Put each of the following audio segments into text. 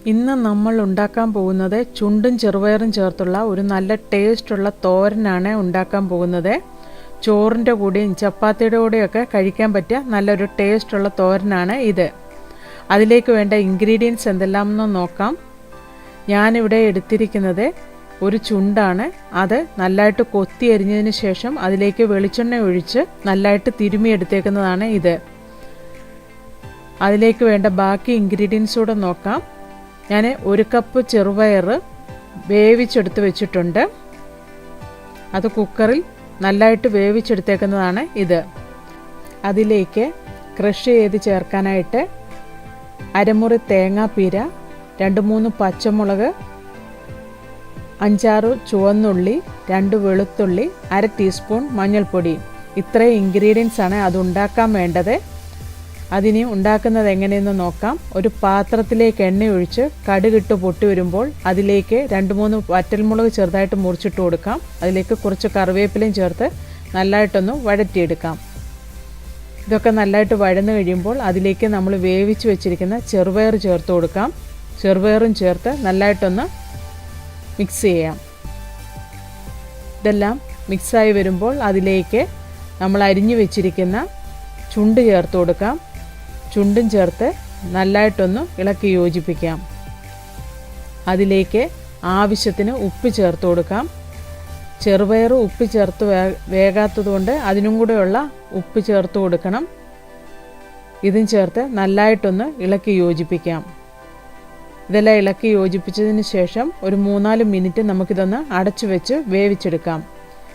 ഇന്ന് നമ്മൾ ഉണ്ടാക്കാൻ പോകുന്നത് ചുണ്ടും ചെറുപയറും ചേർത്തുള്ള ഒരു നല്ല ടേസ്റ്റുള്ള തോരനാണ് ഉണ്ടാക്കാൻ പോകുന്നത്. ചോറിൻ്റെ കൂടെയും ചപ്പാത്തിയുടെ കൂടെയൊക്കെ കഴിക്കാൻ പറ്റിയ നല്ലൊരു ടേസ്റ്റുള്ള തോരനാണ് ഇത്. അതിലേക്ക് വേണ്ട ഇൻഗ്രീഡിയൻസ് എന്തെല്ലാമെന്ന് നോക്കാം. ഞാനിവിടെ എടുത്തിരിക്കുന്നത് ഒരു ചുണ്ടാണ്. അത് നല്ലതായിട്ട് കൊത്തി അരിഞ്ഞതിന് ശേഷം അതിലേക്ക് വെളിച്ചെണ്ണ ഒഴിച്ച് നല്ലതായിട്ട് തിരുമിയെടുത്തേക്കുന്നതാണ് ഇത്. അതിലേക്ക് വേണ്ട ബാക്കി ഇൻഗ്രീഡിയൻസ് കൂടെ നോക്കാം. ഞാൻ 1 കപ്പ് ചെറുപയർ വേവിച്ചെടുത്ത് വെച്ചിട്ടുണ്ട്. അത് കുക്കറിൽ നല്ലതായിട്ട് വേവിച്ചെടുത്തേക്കുന്നതാണ് ഇത്. അതിലേക്ക് ക്രഷ് ചെയ്ത് ചേർക്കാനായിട്ട് അരമുറി തേങ്ങാപ്പീര, 2-3 പച്ചമുളക്, 5-6 ചുവന്നുള്ളി, 2 വെളുത്തുള്ളി, 1/2 ടീസ്പൂൺ മഞ്ഞൾപ്പൊടി. ഇത്രയും ഇൻഗ്രീഡിയൻസ് ആണ് അത് ഉണ്ടാക്കാൻ വേണ്ടത്. അതിന് ഉണ്ടാക്കുന്നത് എങ്ങനെയെന്ന് നോക്കാം. ഒരു പാത്രത്തിലേക്ക് എണ്ണ ഒഴിച്ച് കടുകിട്ട് പൊട്ടി വരുമ്പോൾ അതിലേക്ക് 2-3 വറ്റൽമുളക് ചെറുതായിട്ട് മുറിച്ചിട്ട് കൊടുക്കാം. അതിലേക്ക് കുറച്ച് കറിവേപ്പിലയും ചേർത്ത് നല്ലതായിട്ടൊന്ന് വഴറ്റിയെടുക്കാം. ഇതൊക്കെ നല്ലതായിട്ട് വഴന്നു കഴിയുമ്പോൾ അതിലേക്ക് നമ്മൾ വേവിച്ച് വെച്ചിരിക്കുന്ന ചെറുപയർ ചേർത്ത് കൊടുക്കാം. ചെറുപയറും ചേർത്ത് നല്ലതായിട്ടൊന്ന് മിക്സ് ചെയ്യാം. ഇതെല്ലാം മിക്സായി വരുമ്പോൾ അതിലേക്ക് നമ്മൾ അരിഞ്ഞു വെച്ചിരിക്കുന്ന ചുണ്ട് ചേർത്ത് കൊടുക്കാം. ചുണ്ടും ചേർത്ത് നല്ലതായിട്ടൊന്ന് ഇളക്കി യോജിപ്പിക്കാം. അതിലേക്ക് ആവശ്യത്തിന് ഉപ്പ് ചേർത്ത് കൊടുക്കാം. ചെറുപയർ ഉപ്പ് ചേർത്ത് വേകാത്തതുകൊണ്ട് അതിനും കൂടെയുള്ള ഉപ്പ് ചേർത്ത് കൊടുക്കണം. ഇതും ചേർത്ത് നല്ലതായിട്ടൊന്ന് ഇളക്കി യോജിപ്പിക്കാം. ഇതെല്ലാം ഇളക്കി യോജിപ്പിച്ചതിന് ശേഷം ഒരു 3-4 മിനിറ്റ് നമുക്കിതൊന്ന് അടച്ചു വെച്ച് വേവിച്ചെടുക്കാം.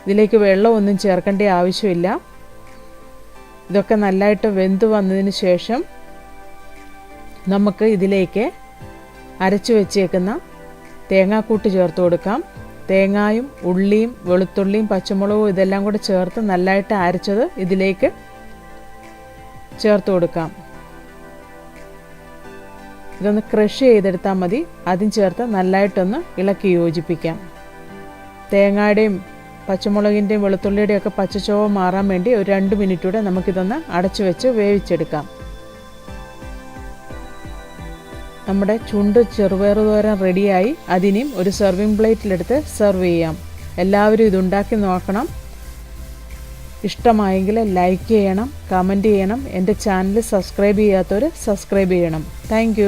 ഇതിലേക്ക് വെള്ളമൊന്നും ചേർക്കേണ്ട ആവശ്യമില്ല. ഇതൊക്കെ നല്ലതായിട്ട് വെന്ത് വന്നതിന് ശേഷം നമുക്ക് ഇതിലേക്ക് അരച്ചു വെച്ചേക്കുന്ന തേങ്ങാക്കൂട്ട് ചേർത്ത് കൊടുക്കാം. തേങ്ങായും ഉള്ളിയും വെളുത്തുള്ളിയും പച്ചമുളകും ഇതെല്ലാം കൂടെ ചേർത്ത് നല്ലതായിട്ട് അരച്ചത് ഇതിലേക്ക് ചേർത്ത് കൊടുക്കാം. ഇതൊന്ന് ക്രഷ് ചെയ്തെടുത്താൽ മതി. അതും ചേർത്ത് നല്ലതായിട്ടൊന്ന് ഇളക്കി യോജിപ്പിക്കാം. തേങ്ങയുടെയും പച്ചമുളകിൻ്റെയും വെളുത്തുള്ളിയുടെയും ഒക്കെ പച്ചച്ചുവ മാറാൻ വേണ്ടി ഒരു 2 മിനിറ്റ് കൂടെ നമുക്കിതൊന്ന് അടച്ചു വെച്ച് വേവിച്ചെടുക്കാം. നമ്മുടെ ചുണ്ട് ചെറുപയർ തോരൻ റെഡിയായി. അതിനെയും ഒരു സെർവിങ് പ്ലേറ്റിലെടുത്ത് സെർവ് ചെയ്യാം. എല്ലാവരും ഇതുണ്ടാക്കി നോക്കണം. ഇഷ്ടമായെങ്കിൽ ലൈക്ക് ചെയ്യണം, കമൻറ്റ് ചെയ്യണം. എൻ്റെ ചാനൽ സബ്സ്ക്രൈബ് ചെയ്യാത്തവർ സബ്സ്ക്രൈബ് ചെയ്യണം. താങ്ക്